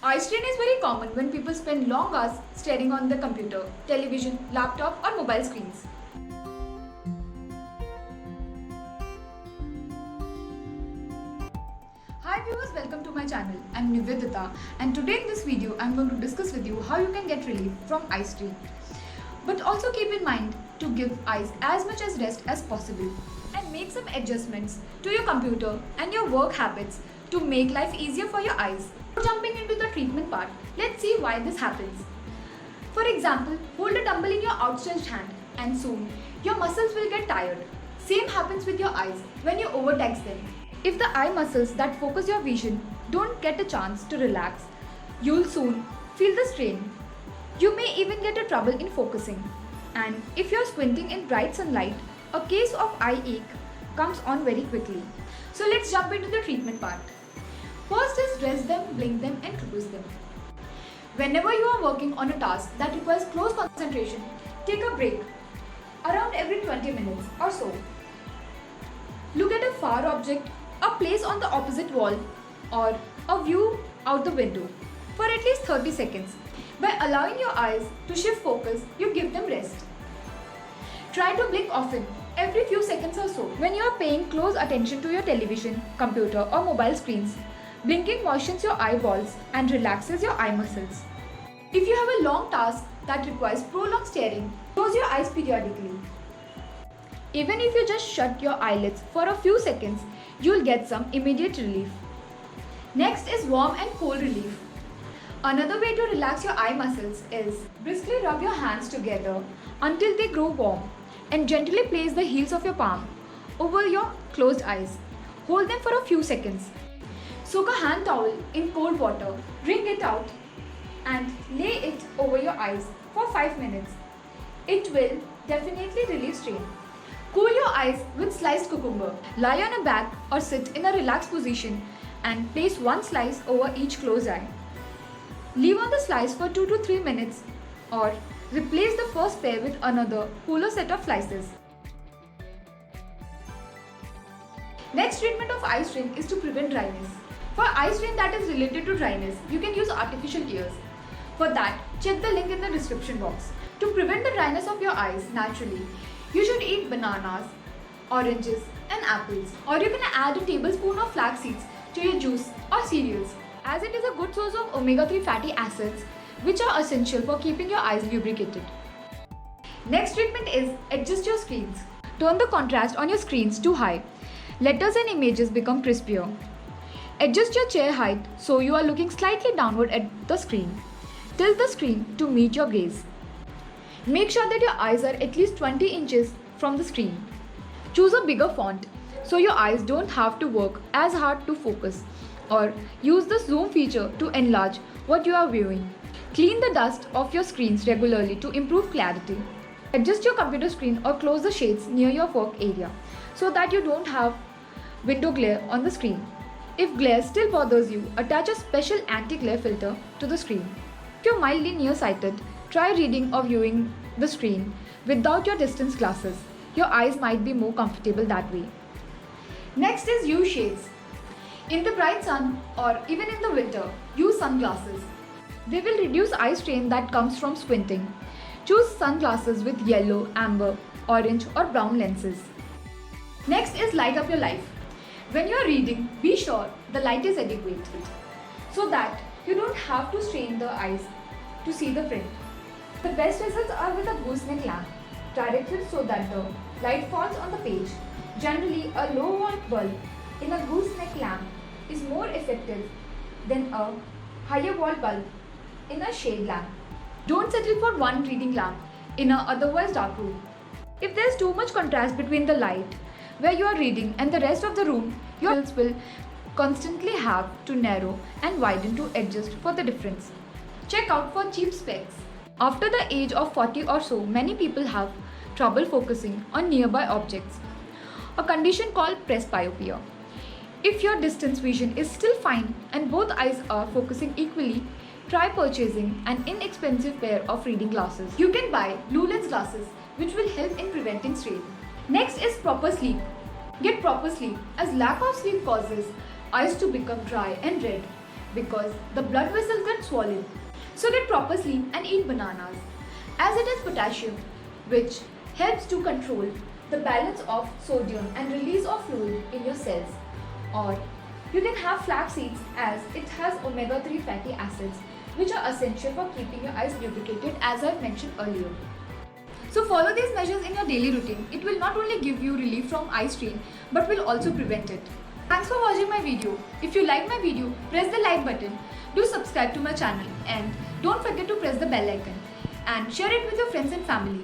Eye strain is very common when people spend long hours staring on the computer, television, laptop or mobile screens. Hi viewers, welcome to my channel. I'm Nivedita and today in this video I'm going to discuss with you how you can get relief from eye strain. But also keep in mind to give eyes as much as rest as possible and make some adjustments to your computer and your work habits to make life easier for your eyes. Jumping into the treatment part, let's see why this happens. For example, hold a dumbbell in your outstretched hand and soon your muscles will get tired. Same happens with your eyes when you overtax them. If the eye muscles that focus your vision don't get a chance to relax, you'll soon feel the strain. You may even get a trouble in focusing. And if you're squinting in bright sunlight, a case of eye ache comes on very quickly. So let's jump into the treatment part. First is rest them, blink them and close them. Whenever you are working on a task that requires close concentration, take a break around every 20 minutes or so. Look at a far object, a place on the opposite wall or a view out the window for at least 30 seconds. By allowing your eyes to shift focus, you give them rest. Try to blink often, every few seconds or so. When you are paying close attention to your television, computer or mobile screens, blinking moistens your eyeballs and relaxes your eye muscles. If you have a long task that requires prolonged staring, close your eyes periodically. Even if you just shut your eyelids for a few seconds, you'll get some immediate relief. Next is warm and cold relief. Another way to relax your eye muscles is briskly rub your hands together until they grow warm and gently place the heels of your palm over your closed eyes. Hold them for a few seconds. Soak a hand towel in cold water, wring it out and lay it over your eyes for 5 minutes. It will definitely relieve strain. Cool your eyes with sliced cucumber. Lie on a back or sit in a relaxed position and place one slice over each closed eye. Leave on the slice for 2 to 3 minutes or replace the first pair with another cooler set of slices. Next treatment of eye strain is to prevent dryness. For eye strain that is related to dryness, you can use artificial tears. For that, check the link in the description box. To prevent the dryness of your eyes naturally, you should eat bananas, oranges and apples. Or you can add a tablespoon of flax seeds to your juice or cereals, as it is a good source of omega-3 fatty acids which are essential for keeping your eyes lubricated. Next treatment is adjust your screens. Turn the contrast on your screens to high. Letters and images become crispier. Adjust your chair height so you are looking slightly downward at the screen. Tilt the screen to meet your gaze. Make sure that your eyes are at least 20 inches from the screen. Choose a bigger font so your eyes don't have to work as hard to focus, or use the zoom feature to enlarge what you are viewing. Clean the dust off your screens regularly to improve clarity. Adjust your computer screen or close the shades near your work area so that you don't have window glare on the screen. If glare still bothers you, attach a special anti-glare filter to the screen. If you're mildly nearsighted, try reading or viewing the screen without your distance glasses. Your eyes might be more comfortable that way. Next is use shades. In the bright sun or even in the winter, use sunglasses. They will reduce eye strain that comes from squinting. Choose sunglasses with yellow, amber, orange or brown lenses. Next is light up your life. When you are reading, be sure the light is adequate so that you don't have to strain the eyes to see the print. The best results are with a gooseneck lamp, directed so that the light falls on the page. Generally, a low watt bulb in a gooseneck lamp is more effective than a higher watt bulb in a shade lamp. Don't settle for one reading lamp in a otherwise dark room. If there is too much contrast between the light where you are reading and the rest of the room, your eyes will constantly have to narrow and widen to adjust for the difference. Check out for cheap specs. After the age of 40 or so, many people have trouble focusing on nearby objects, a condition called presbyopia. If your distance vision is still fine and both eyes are focusing equally, try purchasing an inexpensive pair of reading glasses. You can buy blue lens glasses which will help in preventing strain. Next is proper sleep. Get proper sleep as lack of sleep causes eyes to become dry and red. because the blood vessels get swollen. So get proper sleep and eat bananas, as it has potassium, which helps to control the balance of sodium and release of fluid in your cells. Or you can have flax seeds, as it has omega-3 fatty acids, which are essential for keeping your eyes lubricated, as I've mentioned earlier. So follow these measures in your daily routine. It will not only give you relief from eye strain, but will also prevent it. Thanks for watching my video. If you like my video, press the like button, do subscribe to my channel, and don't forget to press the bell icon and share it with your friends and family.